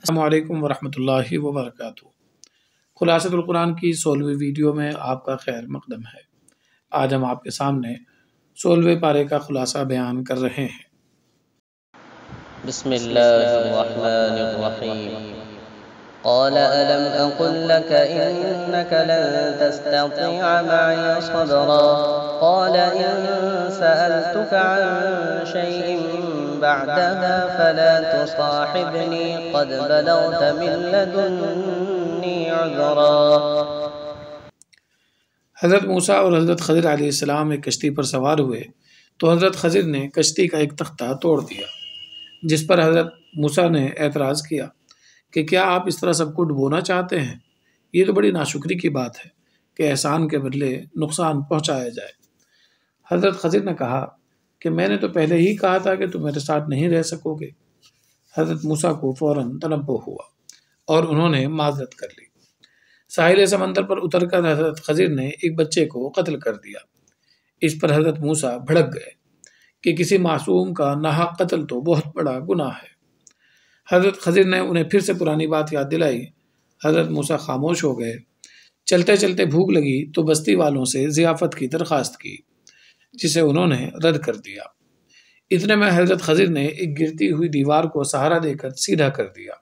السلام علیکم ورحمۃ اللہ وبرکاتہ۔ خلاصۃ القرآن کی 16ویں ویڈیو میں آپ کا خیر مقدم ہے۔ آج ہم آپ کے سامنے 16ویں پارے کا خلاصہ بیان کر رہے ہیں۔ بسم اللہ الرحمن الرحیم۔ قال ألم أقل لك إنك لن تستطيع معي صبرا قال إن سألتك عن شيء بعدها فلا تصاحبني قد بلغت من لدني عذرا۔ حضرت موسیٰ اور حضرت خضر علیہ السلام ایک کشتی پر سوار ہوئے تو حضرت خضر نے کشتی کا ایک تختہ توڑ دیا، جس پر حضرت موسیٰ نے اعتراض کیا کہ کیا آپ اس طرح سب کو ڈبونا چاہتے ہیں؟ یہ تو بڑی ناشکری کی بات ہے کہ احسان کے بدلے نقصان پہنچایا جائے۔ حضرت خضر نے کہا کہ میں نے تو پہلے ہی کہا تھا کہ تم میرے ساتھ نہیں رہ سکو گے۔ حضرت موسیٰ کو فوراً تنبہ ہوا اور انہوں نے معذرت کر لی۔ ساحل سمندر پر اتر کر حضرت خضر نے ایک بچے کو قتل کر دیا۔ اس پر حضرت موسیٰ بھڑک گئے کہ کسی معصوم کا ناحق قتل تو بہت بڑا گناہ ہے۔ حضرت خضر نے انہیں پھر سے پرانی بات یاد دلائی۔ حضرت موسیٰ خاموش ہو گئے۔ چلتے چلتے بھوک لگی تو بستی والوں سے ضیافت کی درخواست کی، جسے انہوں نے رد کر دیا۔ اتنے میں حضرت خضر نے ایک گرتی ہوئی دیوار کو سہارا دے کر سیدھا کر دیا۔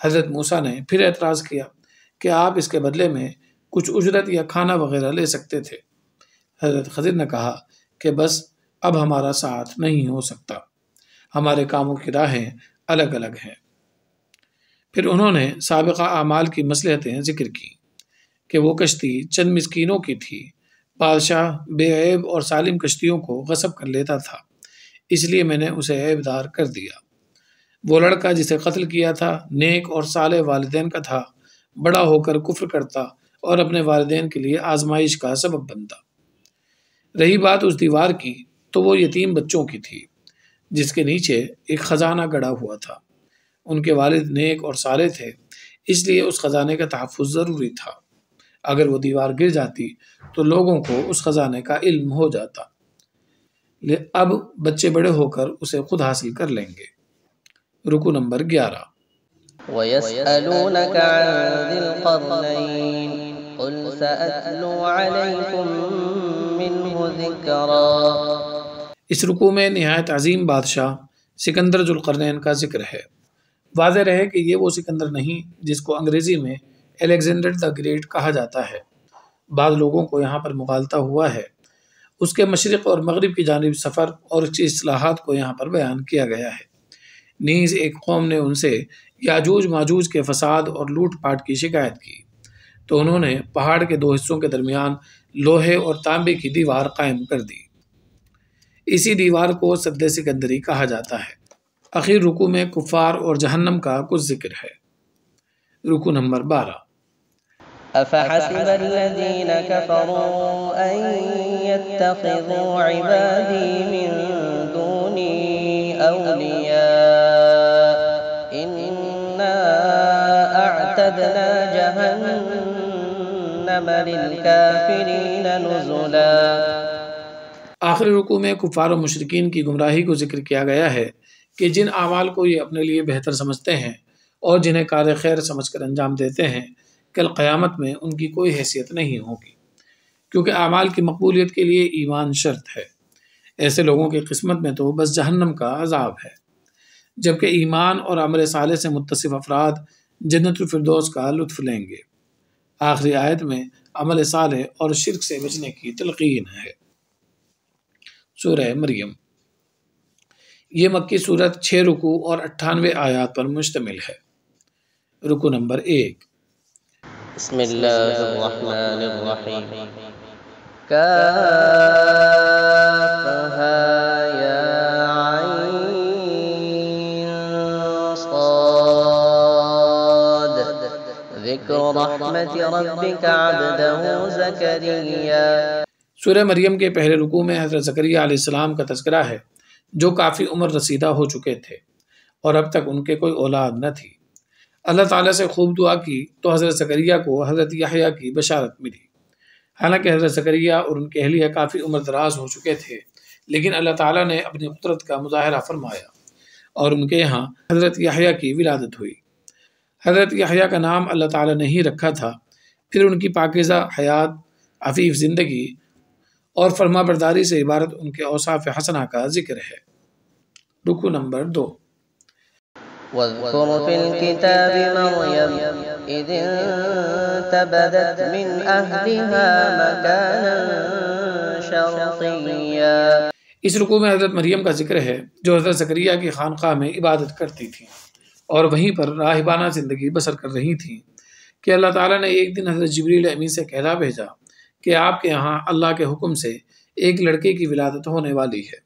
حضرت موسیٰ نے پھر اعتراض کیا کہ آپ اس کے بدلے میں کچھ اجرت یا کھانا وغیرہ لے سکتے تھے۔ حضرت خضر نے کہا کہ بس اب ہمارا ساتھ نہیں ہو سکتا، ہمارے کاموں کی راہیں الگ الگ ہیں۔ پھر انہوں نے سابقہ اعمال کی مصلحتیں ذکر کی کہ وہ کشتی چند مسکینوں کی تھی۔ بادشاہ بے عیب اور سالم کشتیوں کو غصب کر لیتا تھا، اس لیے میں نے اسے عیب دار کر دیا۔ وہ لڑکا جسے قتل کیا تھا نیک اور صالح والدین کا تھا، بڑا ہو کر کفر کرتا اور اپنے والدین کے لیے آزمائش کا سبب بنتا۔ رہی بات اس دیوار کی تو وہ یتیم بچوں کی تھی، جس کے نیچے ایک خزانہ گڑا ہوا تھا۔ ان کے والد نیک اور صالح تھے، اس لیے اس خزانے کا تحفظ ضروری تھا۔ اگر وہ دیوار گر جاتی تو لوگوں کو اس خزانے کا علم ہو جاتا۔ اب بچے بڑے ہو کر اسے خود حاصل کر لیں گے۔ رکو نمبر 11۔ وَيَسْأَلُونَكَ عَنْ ذِي الْقَرْنَيْنِ قُلْ سَأَتْلُو عَلَيْكُمْ مِنْهُ ذِكْرًا۔ اس رکوع میں نہایت عظیم بادشاہ سکندر ذو القرنین کا ذکر ہے۔ واضح رہے کہ یہ وہ سکندر نہیں جس کو انگریزی میں الیگزینڈر دا گریٹ کہا جاتا ہے۔ بعض لوگوں کو یہاں پر مغالطہ ہوا ہے۔ اس کے مشرق اور مغرب کی جانب سفر اور اس کی اصلاحات کو یہاں پر بیان کیا گیا ہے۔ نیز ایک قوم نے ان سے یاجوج ماجوج کے فساد اور لوٹ پاٹ کی شکایت کی تو انہوں نے پہاڑ کے دو حصوں کے درمیان لوہے اور تانبے کی دیوار قائم کر دی۔ اسی دیوار کو سد سکندری کہا جاتا ہے۔ اخیر رکوع میں کفار اور جہنم کا کچھ ذکر ہے۔ رکوع نمبر 12۔ أَفَحَسِبَ الَّذِينَ كَفَرُوا أَن يَتَّخِذُوا عِبَادِي مِن دُونِي أَوْلِيَاءَ إِنَّا أَعْتَدْنَا جَهَنَّمَ لِلْكَافِرِينَ نُزُلًا۔ آخری رکوع میں کفار و مشرکین کی گمراہی کو ذکر کیا گیا ہے کہ جن اعمال کو یہ اپنے لیے بہتر سمجھتے ہیں اور جنہیں کار خیر سمجھ کر انجام دیتے ہیں، کل قیامت میں ان کی کوئی حیثیت نہیں ہوگی، کیونکہ اعمال کی مقبولیت کے لیے ایمان شرط ہے۔ ایسے لوگوں کی قسمت میں تو بس جہنم کا عذاب ہے، جبکہ ایمان اور عمل صالح سے متصف افراد جنت الفردوس کا لطف لیں گے۔ آخری آیت میں عمل صالح اور شرک سے بچنے کی تلقین ہے۔ سورہ مریم۔ یہ مکی سورت 6 رکوع اور 98 آیات پر مشتمل ہے۔ رکوع نمبر 1۔ بسم اللہ الرحمن الرحیم۔ کافہا یا عین صاد ذکر رحمت ربک عبدہ زکریا۔ سورہ مریم کے پہلے رکوع میں حضرت زکریا علیہ السلام کا تذکرہ ہے، جو کافی عمر رسیدہ ہو چکے تھے اور اب تک ان کے کوئی اولاد نہ تھی۔ اللہ تعالیٰ سے خوب دعا کی تو حضرت زکریا کو حضرت یحییٰ کی بشارت ملی۔ حالانکہ حضرت زکریا اور ان کے اہلیہ کافی عمر دراز ہو چکے تھے، لیکن اللہ تعالیٰ نے اپنی قدرت کا مظاہرہ فرمایا اور ان کے یہاں حضرت یحییٰ کی ولادت ہوئی۔ حضرت یحییٰ کا نام اللہ تعالیٰ نے ہی رکھا تھا، پھر ان کی پاکیزہ حیات، عفیف زندگی اور فرما برداری سے عبارت ان کے اوصاف حسنہ کا ذکر ہے۔ رکو نمبر 2۔ واذكر في الكتاب مريم إذ انتبذت من أهلها مكانا شرقيا۔ اس رکوع میں حضرت مریم کا ذکر ہے جو حضرت زکریا کی خانقاہ میں عبادت کرتی تھیں اور وہیں پر راہبانہ زندگی بسر کر رہی تھیں کہ اللہ تعالیٰ نے ایک دن حضرت جبریل امین سے کہلا بھیجا کہ آپ کے یہاں اللہ کے حکم سے ایک لڑکے کی ولادت ہونے والی ہے۔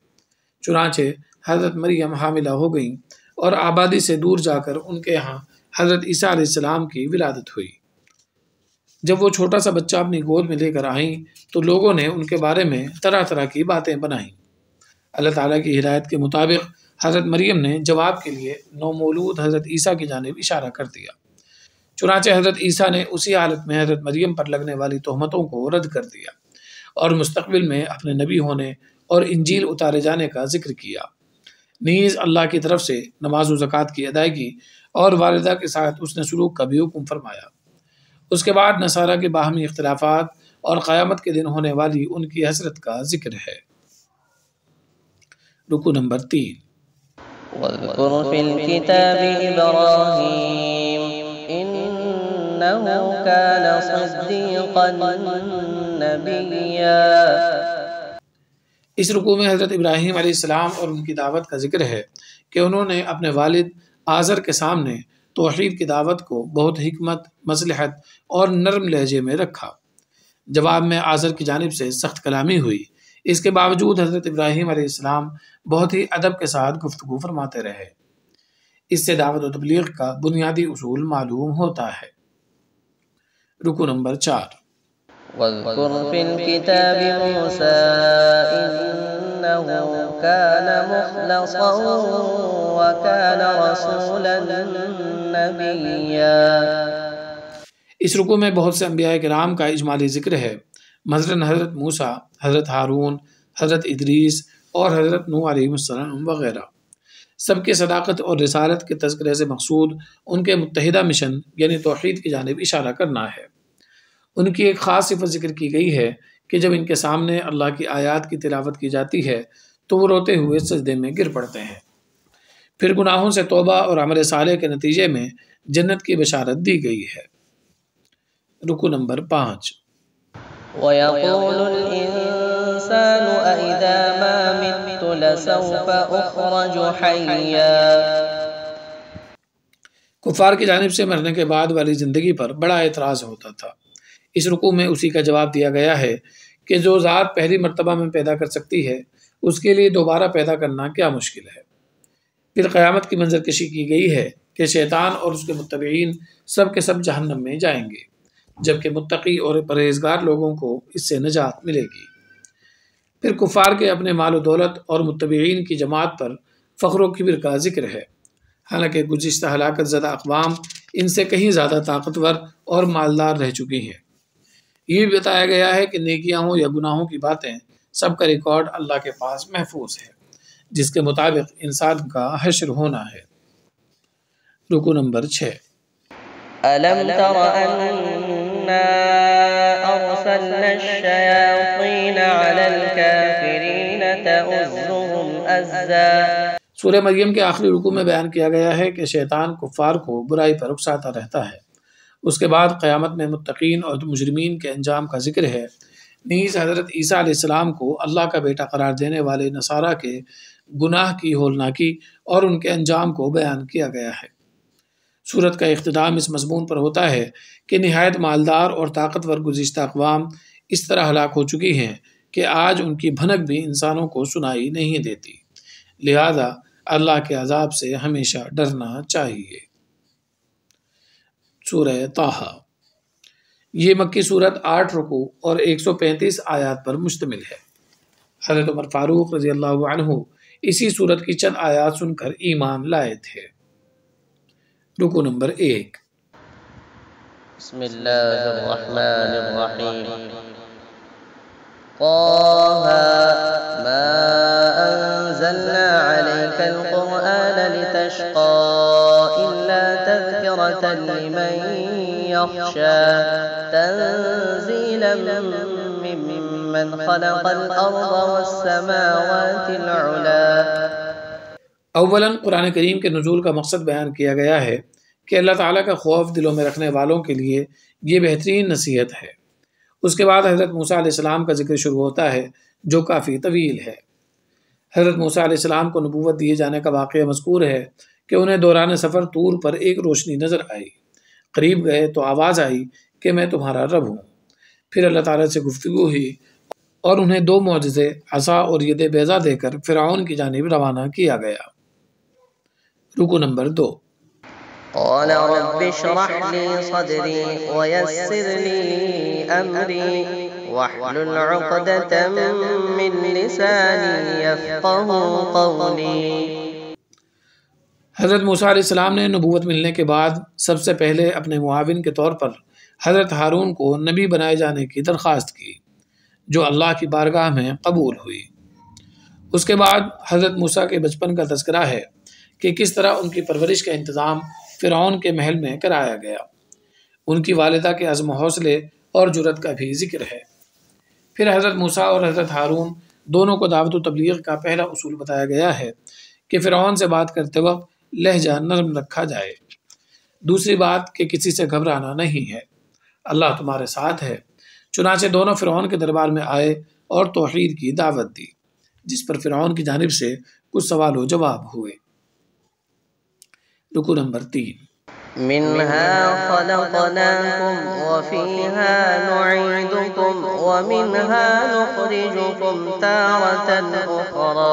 چنانچہ حضرت مریم حاملہ ہو گئیں اور آبادی سے دور جا کر ان کے یہاں حضرت عیسیٰ علیہ السلام کی ولادت ہوئی۔ جب وہ چھوٹا سا بچہ اپنی گود میں لے کر آئیں تو لوگوں نے ان کے بارے میں طرح طرح کی باتیں بنائیں۔ اللہ تعالیٰ کی ہدایت کے مطابق حضرت مریم نے جواب کے لیے نومولود حضرت عیسیٰ کی جانب اشارہ کر دیا۔ چنانچہ حضرت عیسیٰ نے اسی حالت میں حضرت مریم پر لگنے والی تہمتوں کو رد کر دیا اور مستقبل میں اپنے نبی ہونے اور انجیل اتارے جانے کا ذکر کیا۔ نیز اللہ کی طرف سے نماز و زکوٰۃ کی ادائیگی اور والدہ کے ساتھ حسن سلوک کا بھی حکم فرمایا۔ اس کے بعد نصارہ کے باہمی اختلافات اور قیامت کے دن ہونے والی ان کی حسرت کا ذکر ہے۔ رکو نمبر 3۔ واذكر في الكتاب إبراهيم إنه كان صديقا نبيا۔ اس رکوع میں حضرت ابراہیم علیہ السلام اور ان کی دعوت کا ذکر ہے کہ انہوں نے اپنے والد آزر کے سامنے توحید کی دعوت کو بہت حکمت، مصلحت اور نرم لہجے میں رکھا۔ جواب میں آزر کی جانب سے سخت کلامی ہوئی، اس کے باوجود حضرت ابراہیم علیہ السلام بہت ہی ادب کے ساتھ گفتگو فرماتے رہے۔ اس سے دعوت و تبلیغ کا بنیادی اصول معلوم ہوتا ہے۔ رکو نمبر 4۔ واذكر في الكتاب موسى إنه كان مخلصا وكان رسولا نبيا۔ اس رکوع میں بہت سے انبیاء کرام کا اجمالی ذکر ہے، مثلاً حضرت موسیٰ، حضرت ہارون، حضرت ادریس اور حضرت نوح علیہ السلام وغیرہ۔ سب کی صداقت اور رسالت کے تذکرے سے مقصود ان کے متحدہ مشن یعنی توحید کی جانب اشارہ کرنا ہے۔ ان کی ایک خاص صفت ذکر کی گئی ہے کہ جب ان کے سامنے اللہ کی آیات کی تلاوت کی جاتی ہے تو وہ روتے ہوئے سجدے میں گر پڑتے ہیں۔ پھر گناہوں سے توبہ اور عمل صالح کے نتیجے میں جنت کی بشارت دی گئی ہے۔ رکو نمبر 5۔ وَيَقُولُ الْإِنسَانُ أَإِذَا مَا مِتُّ لَسَوْفَ أُخْرَجُ حَيًّا۔ کفار کی جانب سے مرنے کے بعد والی زندگی پر بڑا اعتراض ہوتا تھا۔ اس رکوع میں اسی کا جواب دیا گیا ہے کہ جو ذات پہلی مرتبہ میں پیدا کر سکتی ہے اس کے لیے دوبارہ پیدا کرنا کیا مشکل ہے۔ پھر قیامت کی منظر کشی کی گئی ہے کہ شیطان اور اس کے متبعین سب کے سب جہنم میں جائیں گے، جبکہ متقی اور پرہیزگار لوگوں کو اس سے نجات ملے گی۔ پھر کفار کے اپنے مال و دولت اور متبعین کی جماعت پر فخر و کبر کا ذکر ہے، حالانکہ گزشتہ ہلاکت زدہ اقوام ان سے کہیں زیادہ طاقتور اور مالدار رہ چکی ہیں۔ یہ بھی بتایا گیا ہے کہ نیکیاں ہوں یا گناہوں کی باتیں سب کا ریکارڈ اللہ کے پاس محفوظ ہے، جس کے مطابق انسان کا حشر ہونا ہے۔ رکو نمبر 6۔ أَلَمْ تَرَ أَنَّا أَرْسَلْنَا الشَّيَاطِينَ عَلَى الْكَافِرِينَ تَؤُزُّهُمْ أَزًّا۔ سورہ مریم کے آخری رکوع میں بیان کیا گیا ہے کہ شیطان کفار کو برائی پر اکساتا رہتا ہے۔ اس کے بعد قیامت میں متقین اور مجرمین کے انجام کا ذکر ہے۔ نیز حضرت عیسیٰ علیہ السلام کو اللہ کا بیٹا قرار دینے والے نصارہ کے گناہ کی ہولناکی اور ان کے انجام کو بیان کیا گیا ہے۔ سورت کا اختتام اس مضمون پر ہوتا ہے کہ نہایت مالدار اور طاقتور گزشتہ اقوام اس طرح ہلاک ہو چکی ہیں کہ آج ان کی بھنک بھی انسانوں کو سنائی نہیں دیتی، لہذا اللہ کے عذاب سے ہمیشہ ڈرنا چاہیے۔ سورہ طٰہٰ۔ یہ مکی صورت 8 رکوع اور 135 آیات پر مشتمل ہے۔ حضرت عمر فاروق رضی اللہ عنہ اسی صورت کی چند آیات سن کر ایمان لائے تھے۔ رکوع نمبر 1۔ بسم اللہ الرحمن الرحیم۔ طٰہٰ ما انزلنا علیک القرآن لتشقى إلا تذکرة تذكرة لمن يخشى تنزيلا ممن خلق الأرض والسماوات العلا۔ اولاً قرآن کریم کے نزول کا مقصد بیان کیا گیا ہے کہ اللہ تعالیٰ کا خوف دلوں میں رکھنے والوں کے لیے یہ بہترین نصیحت ہے۔ اس کے بعد حضرت موسیٰ علیہ السلام کا ذکر شروع ہوتا ہے جو کافی طویل ہے۔ حضرت موسیٰ علیہ السلام کو نبوت دیے جانے کا واقعہ مذکور ہے کہ انہیں دوران سفر طور پر ایک روشنی نظر آئی۔ قریب گئے تو آواز آئی کہ میں تمہارا رب ہوں۔ پھر اللہ تعالیٰ سے گفتگو ہوئی اور انہیں 2 معجزے عصا اور ید بیضا دے کر فرعون کی جانب روانہ کیا گیا۔ رکو نمبر 2۔ قال رب اشرح لي صدري ويسر لي أمري واحلل عقدة من لساني يفقهوا قولي۔ حضرت موسیٰ علیہ السلام نے نبوت ملنے کے بعد سب سے پہلے اپنے معاون کے طور پر حضرت ہارون کو نبی بنائے جانے کی درخواست کی، جو اللہ کی بارگاہ میں قبول ہوئی۔ اس کے بعد حضرت موسیٰ کے بچپن کا تذکرہ ہے کہ کس طرح ان کی پرورش کا انتظام فرعون کے محل میں کرایا گیا۔ ان کی والدہ کے عزم و حوصلے اور جرأت کا بھی ذکر ہے۔ پھر حضرت موسیٰ اور حضرت ہارون دونوں کو دعوت و تبلیغ کا پہلا اصول بتایا گیا ہے کہ فرعون سے بات کرتے وقت لہجہ نرم رکھا جائے۔ دوسری بات کہ کسی سے گھبرانا نہیں ہے، اللہ تمہارے ساتھ ہے۔ چنانچہ دونوں فرعون کے دربار میں آئے اور توحید کی دعوت دی، جس پر فرعون کی جانب سے کچھ سوال و جواب ہوئے۔ رکو نمبر 3۔ منها خلقناكم وفيها نعيدكم ومنها نخرجكم تارة أخرى۔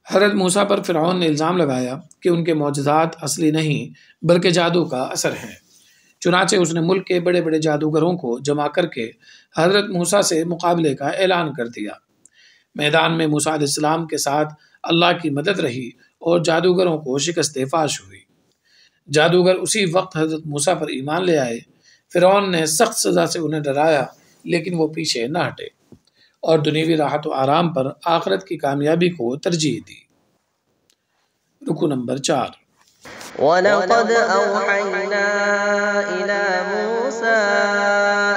حضرت موسیٰ پر فرعون نے الزام لگایا کہ ان کے معجزات اصلی نہیں بلکہ جادو کا اثر ہے۔ چنانچہ اس نے ملک کے بڑے بڑے جادوگروں کو جمع کر کے حضرت موسیٰ سے مقابلے کا اعلان کر دیا۔ میدان میں موسیٰ علیہ السلام کے ساتھ اللہ کی مدد رہی اور جادوگروں کو شکست فاش ہوئی۔ جادوگر اسی وقت حضرت موسیٰ پر ایمان لے آئے۔ فرعون نے سخت سزا سے انہیں ڈرایا لیکن وہ پیچھے نہ ہٹے اور دنیوی راحت و آرام پر آخرت کی کامیابی کو ترجیح دی۔ رکو نمبر 4۔ وَلَقَدْ أَوْحَيْنَا إِلَى مُوسَىٰ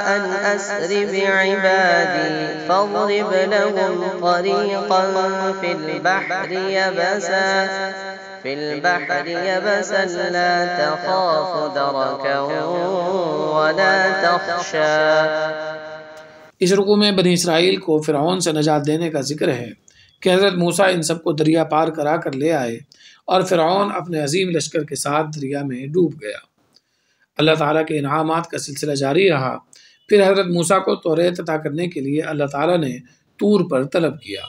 أَنْ أَسْرِ بِعِبَادِي فَاضْرِبْ لَهُمْ طَرِيقًا فِي الْبَحْرِ يَبَسًا لَا تَخَافُ دَرَكًا وَلَا تَخْشَىٰ۔ اس رکوع میں بنی اسرائیل کو فرعون سے نجات دینے کا ذکر ہے کہ حضرت موسیٰ ان سب کو دریا پار کرا کر لے آئے اور فرعون اپنے عظیم لشکر کے ساتھ دریا میں ڈوب گیا۔ اللہ تعالیٰ کے انعامات کا سلسلہ جاری رہا۔ پھر حضرت موسیٰ کو توریت عطا کرنے کے لیے اللہ تعالیٰ نے طور پر طلب کیا۔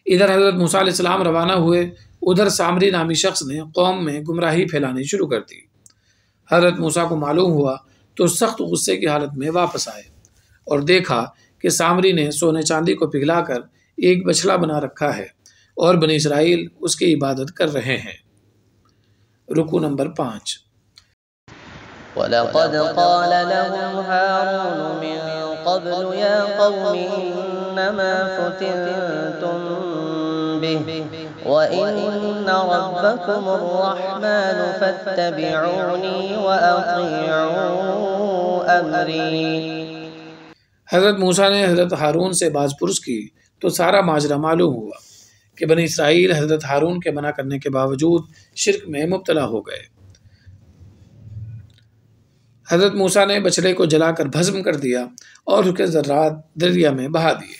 ادھر حضرت موسیٰ علیہ السلام روانہ ہوئے، ادھر سامری نامی شخص نے قوم میں گمراہی پھیلانی شروع کر دی۔ حضرت موسیٰ کو معلوم ہوا تو سخت غصے کی حالت میں واپس آئے اور دیکھا کہ سامری نے سونے چاندی کو پگھلا کر ایک بچھڑا بنا رکھا ہے اور بنی اسرائیل اس کی عبادت کر رہے ہیں۔ رکو نمبر 5۔ وَلَقَدْ قَالَ لَهُمْ هَارُونُ مِن قَبْلُ يَا قَوْمِ إِنَّمَا فُتِنْتُمْ بِهِ وَإِنَّ رَبَّكُمُ الرَّحْمَنُ فَاتَّبِعُونِي وَأَطِيعُوا أَمْرِي۔ حضرت موسیٰ نے حضرت ہارون سے باز پرس کی تو سارا ماجرا معلوم ہوا کہ بنی اسرائیل حضرت ہارون کے منع کرنے کے باوجود شرک میں مبتلا ہو گئے۔ حضرت موسیٰ نے بچڑے کو جلا کر بھسم کر دیا اور اس کے ذرات دریا میں بہا دیے۔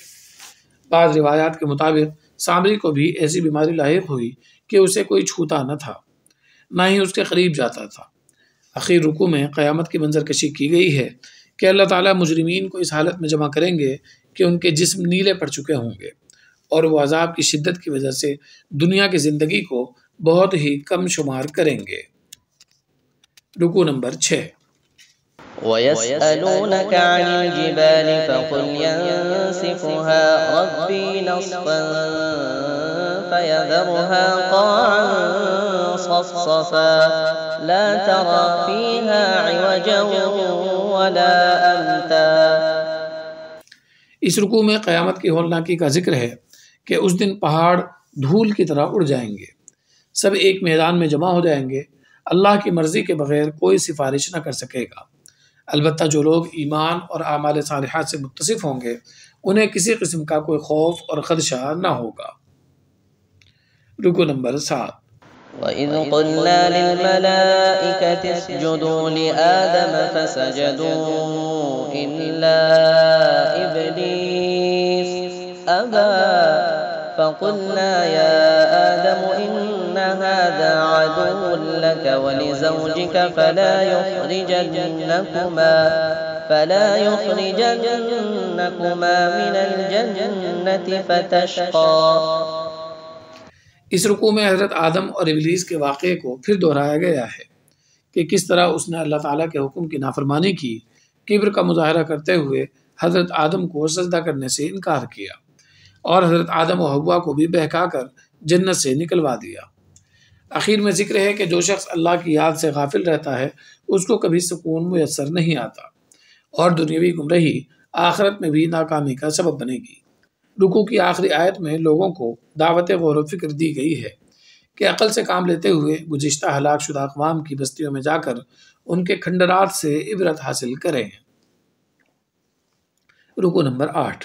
بعض روایات کے مطابق سامری کو بھی ایسی بیماری لاحق ہوئی کہ اسے کوئی چھوتا نہ تھا، نہ ہی اس کے قریب جاتا تھا۔ اخیر رکوع میں قیامت کی منظر کشی کی گئی ہے کہ اللہ تعالیٰ مجرمین کو اس حالت میں جمع کریں گے کہ ان کے جسم نیلے پڑ چکے ہوں گے اور وہ عذاب کی شدت کی وجہ سے دنیا کی زندگی کو بہت ہی کم شمار کریں گے۔ رکوع نمبر 6۔ وَيَسْأَلُونَكَ عَنِ الْجِبَالِ فَقُلْ يَنسِفُهَا رَبِّي نَسْفًا فَيَذَرُهَا قَاعًا صَفْصَفًا لَا تَرَىٰ فِيهَا عِوَجًا وَلَا أَمْتًا۔ اس رکوع میں قیامت کی ہولناکی کا ذکر ہے کہ اس دن پہاڑ دھول کی طرح اڑ جائیں گے، سب ایک میدان میں جمع ہو جائیں گے، اللہ کی مرضی کے بغیر کوئی سفارش نہ کر سکے گا۔ البتہ جو لوگ ایمان اور اعمال صالحات سے متصف ہوں گے انہیں کسی قسم کا کوئی خوف اور خدشہ نہ ہوگا۔ رکو نمبر 7۔ وَإِذْ قُلْنَا لِلْمَلَائِكَةِ اسْجُدُوا لِآدَمَ فَسَجَدُوا إِلَّا إِبْلِيسَ أَبَى فَقُلْنَا يَا آدَمُ إِنَّ هَذَا عَدُوٌّ لَكَ وَلِزَوْجِكَ فَلَا يُخْرِجَنَّكُمَا مِنَ الْجَنَّةِ فَتَشْقَىٰ۔ اس رکوع میں حضرت آدم اور ابلیس کے واقعے کو پھر دہرایا گیا ہے کہ کس طرح اس نے اللہ تعالیٰ کے حکم کی نافرمانی کی، کبر کا مظاہرہ کرتے ہوئے حضرت آدم کو سجدہ کرنے سے انکار کیا اور حضرت آدم و حوا کو بھی بہکا کر جنت سے نکلوا دیا۔ آخر میں ذکر ہے کہ جو شخص اللہ کی یاد سے غافل رہتا ہے اس کو کبھی سکون میسر نہیں آتا اور دنیاوی گمراہی آخرت میں بھی ناکامی کا سبب بنے گی۔ رکوع کی آخری آیت میں لوگوں کو دعوت غور و فکر دی گئی ہے کہ عقل سے کام لیتے ہوئے گزشتہ ہلاک شدہ اقوام کی بستیوں میں جا کر ان کے کھنڈرات سے عبرت حاصل کریں۔ رکوع نمبر 8۔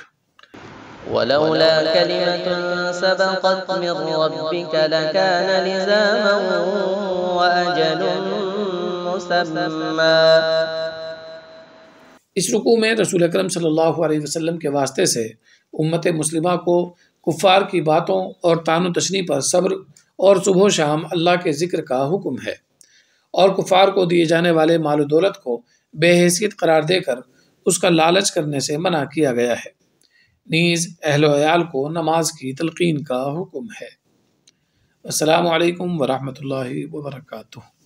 وَلَوْلَا كَلِمَةٌ سَبَقَتْ مِنْ رَبِّكَ لَكَانَ لِزَامًا وَأَجَلٌ مُّسَمًّى۔ اس رکوع میں رسول اکرم صلی اللہ علیہ وسلم کے واسطے سے امت مسلمہ کو کفار کی باتوں اور طعن و تشنیع پر صبر اور صبح و شام اللہ کے ذکر کا حکم ہے، اور کفار کو دیے جانے والے مال و دولت کو بے حیثیت قرار دے کر اس کا لالچ کرنے سے منع کیا گیا ہے۔ نیز اہل و عیال کو نماز کی تلقین کا حکم ہے۔ السلام علیکم ورحمۃ اللہ وبرکاتہ۔